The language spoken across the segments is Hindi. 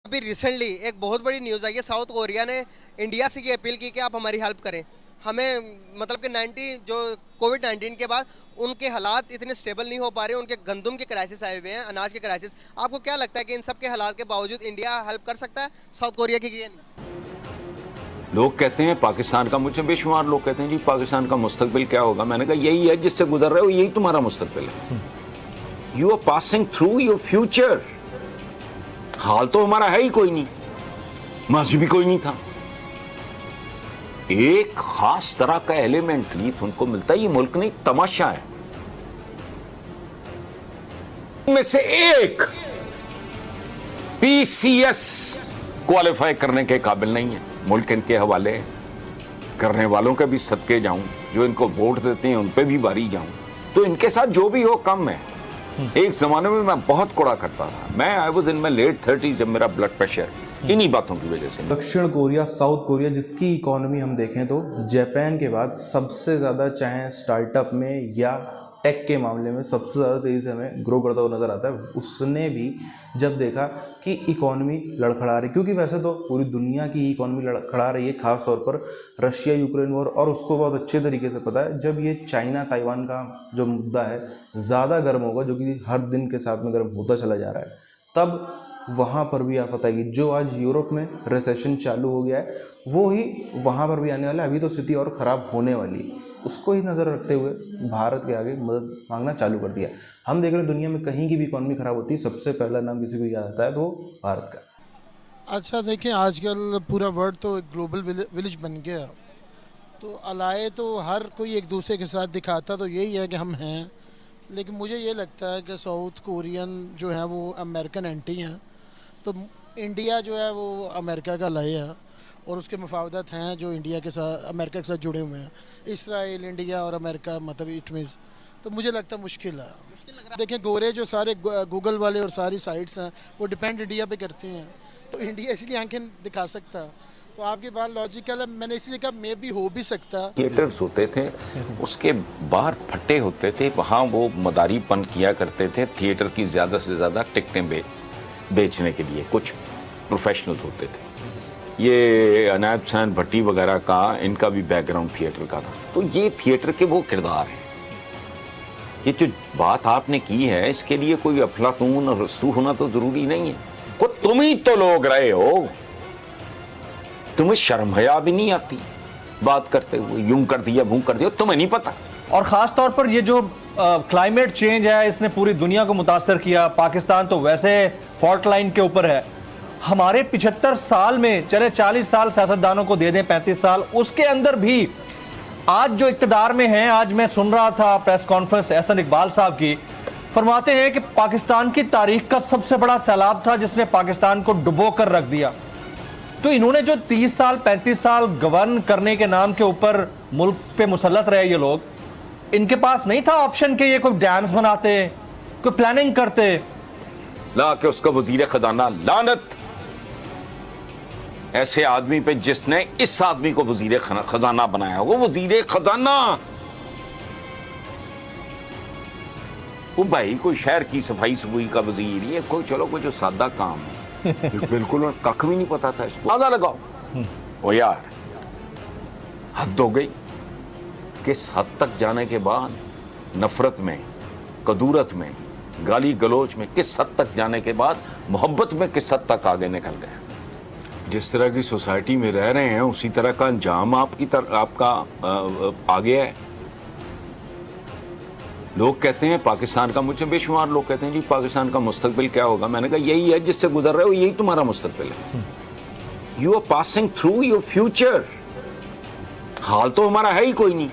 अभी रिसेंटली एक बहुत बड़ी न्यूज़ आई है, साउथ कोरिया ने इंडिया से ये अपील की कि आप हमारी हेल्प करें। हमें मतलब कि 19 के बाद उनके हालात इतने स्टेबल नहीं हो पा रहे, उनके गंदम के क्राइसिस आए हुए हैं, अनाज के क्राइसिस। आपको क्या लगता है कि इन सब के हालात के बावजूद इंडिया हेल्प कर सकता है साउथ कोरिया की? ये नहीं। लोग कहते हैं पाकिस्तान का, मुझे बेशुमार लोग कहते हैं जी पाकिस्तान का मुस्तकबिल क्या होगा। मैंने कहा यही है जिससे गुजर रहे हो, यही तुम्हारा मुस्तकबिल है। You are passing through your future. हाल तो हमारा है ही कोई नहीं, माजी भी कोई नहीं था। एक खास तरह का एलिमेंट लीफ उनको मिलता है, ये मुल्क नहीं तमाशा है। में से एक पीसीएस क्वालिफाई करने के काबिल नहीं है। मुल्क इनके हवाले करने वालों के भी सदके जाऊं, जो इनको वोट देते हैं उन पे भी बारी जाऊं, तो इनके साथ जो भी हो कम है। एक जमाने में मैं बहुत कुड़ा करता था, मैं I was in my late 30s जब मेरा ब्लड प्रेशर इन्हीं बातों की वजह से। दक्षिण कोरिया, साउथ कोरिया, जिसकी इकोनॉमी हम देखें तो जापान के बाद सबसे ज़्यादा, चाहे स्टार्टअप में या टेक के मामले में सबसे ज़्यादा तेज़ी से हमें ग्रो करता हुआ नज़र आता है। उसने भी जब देखा कि इकोनॉमी लड़खड़ा रही, क्योंकि वैसे तो पूरी दुनिया की इकोनॉमी लड़खड़ा रही है, खास तौर पर रशिया यूक्रेन वॉर, और उसको बहुत अच्छे तरीके से पता है जब ये चाइना ताइवान का जो मुद्दा है ज़्यादा गर्म होगा, जो कि हर दिन के साथ में गर्म होता चला जा रहा है, तब वहाँ पर भी आफत आएगी। जो आज यूरोप में रिसेशन चालू हो गया है, वो ही वहाँ पर भी आने वाला है। अभी तो स्थिति और ख़राब होने वाली है, उसको ही नज़र रखते हुए भारत के आगे मदद मांगना चालू कर दिया। हम देख रहे हैं दुनिया में कहीं की भी इकॉनमी ख़राब होती है, सबसे पहला नाम किसी को याद आता है तो भारत का। अच्छा देखें, आजकल पूरा वर्ल्ड तो एक ग्लोबल विलेज बन गया, तो अलाए तो हर कोई एक दूसरे के साथ दिखाता तो यही है कि हम हैं, लेकिन मुझे ये लगता है कि साउथ कोरियन जो है वो अमेरिकन एंटी हैं, तो इंडिया जो है वो अमेरिका का लाए है, और उसके मुफावदत हैं जो इंडिया के साथ, अमेरिका के साथ जुड़े हुए हैं। इसराइल, इंडिया और अमेरिका, मतलब इट मीन्स, तो मुझे लगता है मुश्किल है। देखें, गोरे जो सारे गूगल वाले और सारी साइट्स हैं वो डिपेंड इंडिया पे करती हैं, तो इंडिया इसलिए आंखें दिखा सकता है। तो आपकी बात लॉजिकल है, मैंने इसलिए कहा मे भी हो भी सकता। थिएटर्स होते थे, उसके बाहर फट्टे होते थे, वहाँ वो मदारीपन किया करते थे थिएटर की ज़्यादा से ज़्यादा टिकटें बेचने के लिए। कुछ प्रोफेशनल्स होते थे, ये अनायत हुसैन भट्टी वगैरह का, इनका भी बैकग्राउंड थिएटर का था। तो ये थिएटर के वो किरदार हैं। ये जो बात आपने की है, इसके लिए कोई अफलातून और रसूख होना तो जरूरी नहीं है। वो तुम ही तो लोग रहे हो, तुम्हें शर्म हया भी नहीं आती बात करते हुए, यूं कर दिया वो कर दिया, तुम्हें नहीं पता। और ख़ास तौर पर ये जो क्लाइमेट चेंज है, इसने पूरी दुनिया को मुतासर किया। पाकिस्तान तो वैसे फॉल्ट लाइन के ऊपर है। हमारे 75 साल में, चले 40 साल सियासतदानों को दे दें, 35 साल, उसके अंदर भी आज जो इक़्तिदार में हैं, आज मैं सुन रहा था प्रेस कॉन्फ्रेंस एहसन इकबाल साहब की, फरमाते हैं कि पाकिस्तान की तारीख का सबसे बड़ा सैलाब था जिसने पाकिस्तान को डुबो कर रख दिया। तो इन्होंने जो 30 साल 35 साल गवर्न करने के नाम के ऊपर मुल्क पे मुसल्लत रहे ये लोग, इनके पास नहीं था ऑप्शन के ये कोई डैम्स बनाते, कोई प्लानिंग करते। ला के उसका वजीर खजाना, लानत ऐसे आदमी पे जिसने इस आदमी को वजीर खजाना बनाया। वो वजीर खजाना, वो भाई कोई शहर की सफाई सफाई का वजीर, ये कोई चलो कोई जो सादा काम है, बिल्कुल कख भी नहीं पता था इसको। आधा लगाओ ओ यार, हद हो गई। किस हद तक जाने के बाद, नफरत में, कदूरत में, गाली गलोच में, किस हद तक जाने के बाद मोहब्बत में किस हद तक आगे निकल गए। जिस तरह की सोसाइटी में रह रहे हैं उसी तरह का अंजाम आपका आ गया है। लोग कहते हैं पाकिस्तान का, मुझे बेशुमार लोग कहते हैं जी पाकिस्तान का मुस्तकबिल क्या होगा। मैंने कहा यही है जिससे गुजर रहे हो, यही तुम्हारा मुस्तकबिल है। You are passing through your future. हाल तो हमारा है ही कोई नहीं,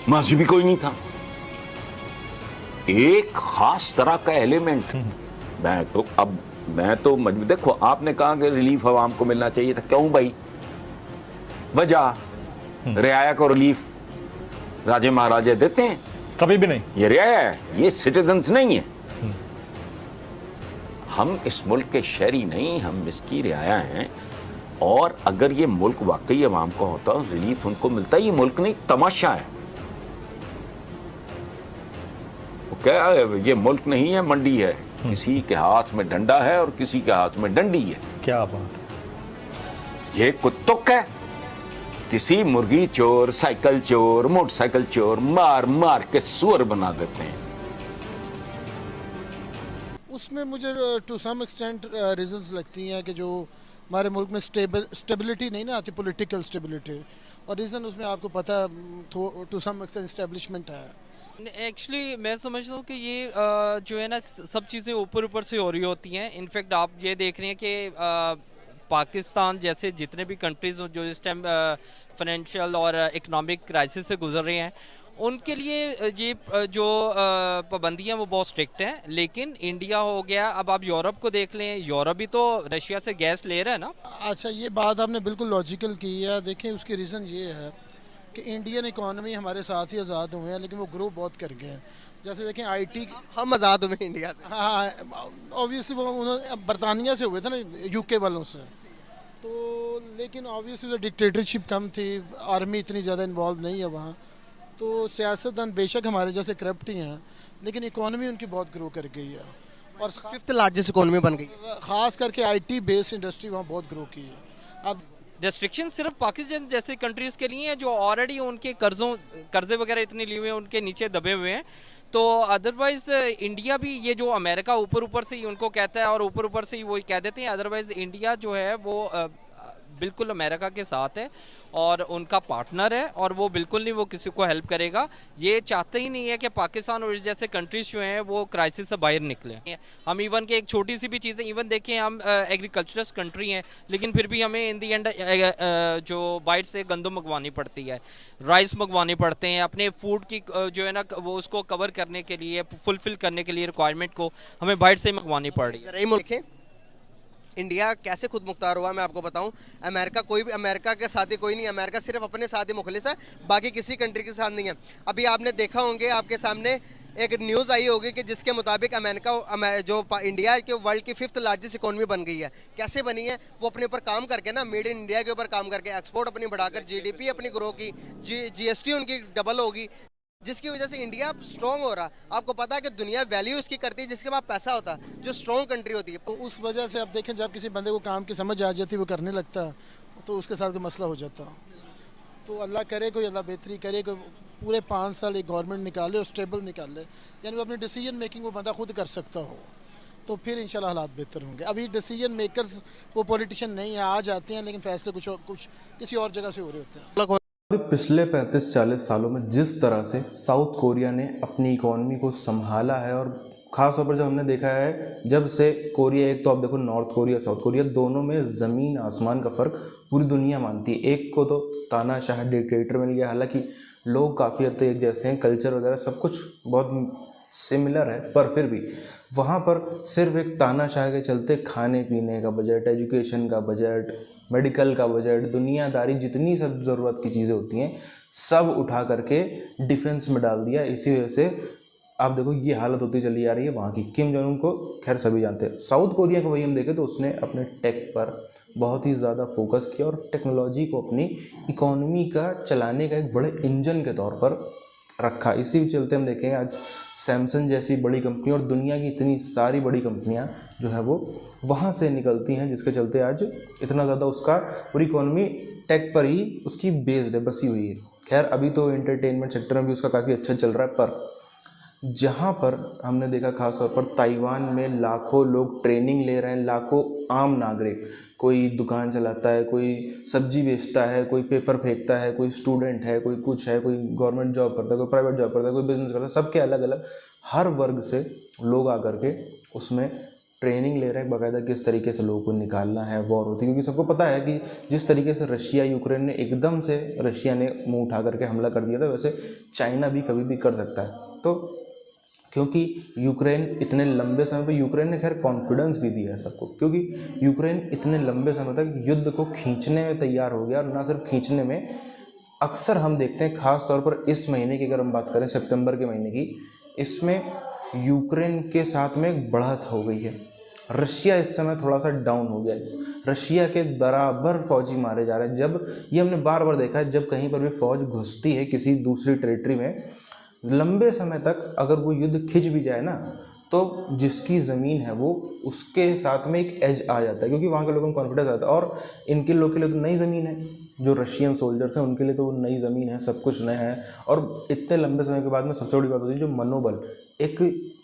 माजी भी कोई नहीं था। एक खास तरह का एलिमेंट। मैं तो देखो, आपने कहा कि रिलीफ अवाम को मिलना चाहिए था। क्यों भाई? वजह रियाया को रिलीफ राजे महाराजे देते हैं? कभी भी नहीं। ये रियाया है, ये सिटीजन्स नहीं है। हम इस मुल्क के शहरी नहीं, हम इसकी रियाया हैं। और अगर ये मुल्क वाकई अवाम को होता, रिलीफ उनको मिलता, ये मुल्क नहीं तमाशा है। क्या है, ये मुल्क नहीं है, मंडी है। किसी के हाथ में डंडा है और किसी के हाथ में डंडी है। क्या बात है। ये कुत्तुक है। किसी मुर्गी चोर, साइकिल चोर, मोटरसाइकिल चोर मार मार के सुअर बना देते हैं। उसमें मुझे टू सम एक्सटेंट रीजंस लगती हैं कि जो हमारे मुल्क में स्टेबिलिटी नहीं ना आती, पॉलिटिकल स्टेबिलिटी, और रीज़न उसमें आपको पता है टू सम एक्सटेंट एस्टेब्लिशमेंट है। एक्चुअली मैं समझता हूँ कि ये जो है ना सब चीज़ें ऊपर ऊपर से हो रही होती हैं। इनफैक्ट आप ये देख रहे हैं कि पाकिस्तान जैसे जितने भी कंट्रीज़ जो इस टाइम फाइनेंशियल और इकोनॉमिक क्राइसिस से गुजर रहे हैं, उनके लिए ये जो पाबंदियाँ वो बहुत स्ट्रिक्ट हैं। लेकिन इंडिया हो गया, अब आप यूरोप को देख लें, यूरोप भी तो रशिया से गैस ले रहा है ना। अच्छा, ये बात आपने बिल्कुल लॉजिकल की है। देखें, उसकी रीज़न ये है कि इंडियन इकॉनमी हमारे साथ ही आज़ाद हुए हैं, लेकिन वो ग्रो बहुत कर गए हैं। जैसे देखें आईटी, हम आज़ाद हुए इंडिया से। हाँ ऑब्वियसली वो उन्होंने बरतानिया से हुए थे ना, यूके वालों से, तो लेकिन ऑब्वियसली डिक्टेटरशिप कम थी, आर्मी इतनी ज़्यादा इन्वॉल्व नहीं है वहाँ, तो सियासतदान बेशक हमारे जैसे करप्ट ही हैं, लेकिन इकॉनमी उनकी बहुत ग्रो कर गई है, और 5th लार्जेस्ट इकोनॉमी बन गई। ख़ास करके आईटी बेस्ड इंडस्ट्री वहाँ बहुत ग्रो की है। अब रेस्ट्रिक्शन सिर्फ पाकिस्तान जैसे कंट्रीज़ के लिए हैं जो ऑलरेडी उनके कर्जे वगैरह इतने लिए हुए हैं, उनके नीचे दबे हुए हैं। तो अदरवाइज़ इंडिया भी, ये जो अमेरिका ऊपर ऊपर से ही उनको कहता है और ऊपर ऊपर से ही वो कह देते हैं, अदरवाइज़ इंडिया जो है वो बिल्कुल अमेरिका के साथ है और उनका पार्टनर है, और वो बिल्कुल नहीं वो किसी को हेल्प करेगा। ये चाहते ही नहीं है कि पाकिस्तान और इस जैसे कंट्रीज जो हैं वो क्राइसिस से बाहर निकले। हम इवन के एक छोटी सी भी चीज़ें, इवन देखें हम एग्रीकल्चरस कंट्री हैं, लेकिन फिर भी हमें इन दी एंड जो बाइट से गंदम मंगवानी पड़ती है, राइस मंगवाने पड़ते हैं, अपने फूड की जो है ना वो उसको कवर करने के लिए, फुलफिल करने के लिए रिक्वायरमेंट को हमें बाइट से मंगवानी पड़ रही है। देखें इंडिया कैसे खुद मुख्तार हुआ, मैं आपको बताऊं। अमेरिका के साथ ही कोई नहीं, अमेरिका सिर्फ अपने साथ ही मुखलिस है, बाकी किसी कंट्री के साथ नहीं है। अभी आपने देखा होंगे, आपके सामने एक न्यूज़ आई होगी कि जिसके मुताबिक इंडिया के वर्ल्ड की 5th लार्जेस्ट इकोनॉमी बन गई है। कैसे बनी है? वो अपने ऊपर काम करके ना, मेड इन इंडिया के ऊपर काम करके, एक्सपोर्ट अपनी बढ़ाकर, जीडीपी अपनी ग्रो की, जीएसटी उनकी डबल होगी, जिसकी वजह से इंडिया स्ट्रॉन्ग हो रहा। आपको पता है कि दुनिया वैल्यू इसकी करती है जिसके पास पैसा होता है, जो स्ट्रॉन्ग कंट्री होती है। तो उस वजह से आप देखें, जब किसी बंदे को काम की समझ आ जाती है, वो करने लगता है, तो उसके साथ कोई मसला हो जाता। तो अल्लाह करे, कोई अल्लाह बेहतरी करे, कोई पूरे 5 साल एक गवर्नमेंट निकाले और स्टेबल निकाले, यानी वो अपनी डिसीजन मेकिंग वो बंदा खुद कर सकता हो, तो फिर इंशाल्लाह हालात बेहतर होंगे। अभी डिसीजन मेकर्स वो पॉलिटिशियन नहीं है, आ जाते हैं लेकिन फैसले कुछ किसी और जगह से हो रहे होते हैं। पिछले 35-40 सालों में जिस तरह से साउथ कोरिया ने अपनी इकोनॉमी को संभाला है, और ख़ास तौर पर जब हमने देखा है, जब से कोरिया, एक तो आप देखो नॉर्थ कोरिया, साउथ कोरिया, दोनों में ज़मीन आसमान का फ़र्क पूरी दुनिया मानती है। एक को तो तानाशाह डिक्टेटर मिल गया, हालांकि लोग काफ़ी हद तक एक जैसे हैं, कल्चर वगैरह सब कुछ बहुत सिमिलर है, पर फिर भी वहाँ पर सिर्फ एक तानाशाह के चलते खाने पीने का बजट, एजुकेशन का बजट, मेडिकल का बजट, दुनियादारी, जितनी सब ज़रूरत की चीज़ें होती हैं सब उठा करके डिफेंस में डाल दिया। इसी वजह से आप देखो ये हालत होती चली आ रही है वहाँ की। किम जोंग उन को खैर सभी जानते हैं। साउथ कोरिया को वही हम देखें तो उसने अपने टेक पर बहुत ही ज़्यादा फोकस किया और टेक्नोलॉजी को अपनी इकोनॉमी का चलाने का एक बड़े इंजन के तौर पर रखा। इसी चलते हम देखेंगे आज सैमसंग जैसी बड़ी कंपनी और दुनिया की इतनी सारी बड़ी कंपनियां जो है वो वहाँ से निकलती हैं, जिसके चलते आज इतना ज़्यादा उसका पूरी इकोनॉमी टेक पर ही उसकी बेस्ड है, बसी हुई है। खैर अभी तो एंटरटेनमेंट सेक्टर में भी उसका काफ़ी अच्छा चल रहा है, पर जहाँ पर हमने देखा खास तौर पर ताइवान में लाखों लोग ट्रेनिंग ले रहे हैं, लाखों आम नागरिक, कोई दुकान चलाता है, कोई सब्जी बेचता है, कोई पेपर फेंकता है, कोई स्टूडेंट है, कोई कुछ है, कोई गवर्नमेंट जॉब करता है, कोई प्राइवेट जॉब करता है, कोई बिजनेस करता है, सबके अलग अलग हर वर्ग से लोग आकर के उसमें ट्रेनिंग ले रहे हैं बाकायदा किस तरीके से लोगों को निकालना है, वॉर होती है। क्योंकि सबको पता है कि जिस तरीके से रशिया यूक्रेन ने एकदम से रशिया ने मुँह उठा करके हमला कर दिया था, वैसे चाइना भी कभी भी कर सकता है। तो क्योंकि यूक्रेन इतने लंबे समय पर, यूक्रेन ने खैर कॉन्फिडेंस भी दिया है सबको, क्योंकि यूक्रेन इतने लंबे समय तक युद्ध को खींचने में तैयार हो गया, और ना सिर्फ खींचने में, अक्सर हम देखते हैं खास तौर पर इस महीने की अगर हम बात करें सितंबर के महीने की, इसमें यूक्रेन के साथ में एक बढ़त हो गई है। रशिया इस समय थोड़ा सा डाउन हो गया है, रशिया के बराबर फौजी मारे जा रहे हैं। जब ये हमने बार बार देखा है, जब कहीं पर भी फौज घुसती है किसी दूसरी टेरिटरी में, लंबे समय तक अगर वो युद्ध खिंच भी जाए ना, तो जिसकी ज़मीन है वो उसके साथ में एक एज आ जाता है, क्योंकि वहाँ के लोगों में कॉन्फिडेंस आता है। और इनके लोग के लिए तो नई ज़मीन है, जो रशियन सोल्जर्स हैं उनके लिए तो वो नई ज़मीन है, सब कुछ नया है। और इतने लंबे समय के बाद में सबसे बड़ी बात होती है जो मनोबल, एक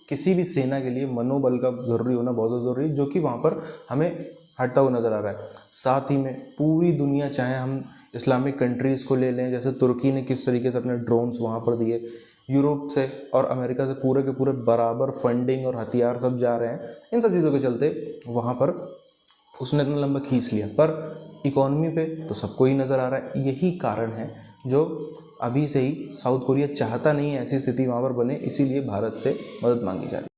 किसी भी सेना के लिए मनोबल का ज़रूरी होना बहुत ज़्यादा ज़रूरी है, जो कि वहाँ पर हमें हटता हुआ नज़र आ रहा है। साथ ही में पूरी दुनिया, चाहे हम इस्लामिक कंट्रीज़ को ले लें, जैसे तुर्की ने किस तरीके से अपने ड्रोन्स वहाँ पर दिए, यूरोप से और अमेरिका से पूरे के पूरे बराबर फंडिंग और हथियार सब जा रहे हैं। इन सब चीज़ों के चलते वहाँ पर उसने इतना लंबा खींच लिया, पर इकॉनमी पे तो सबको ही नज़र आ रहा है। यही कारण है जो अभी से ही साउथ कोरिया चाहता नहीं है ऐसी स्थिति वहाँ पर बने, इसीलिए भारत से मदद मांगी जा रही है।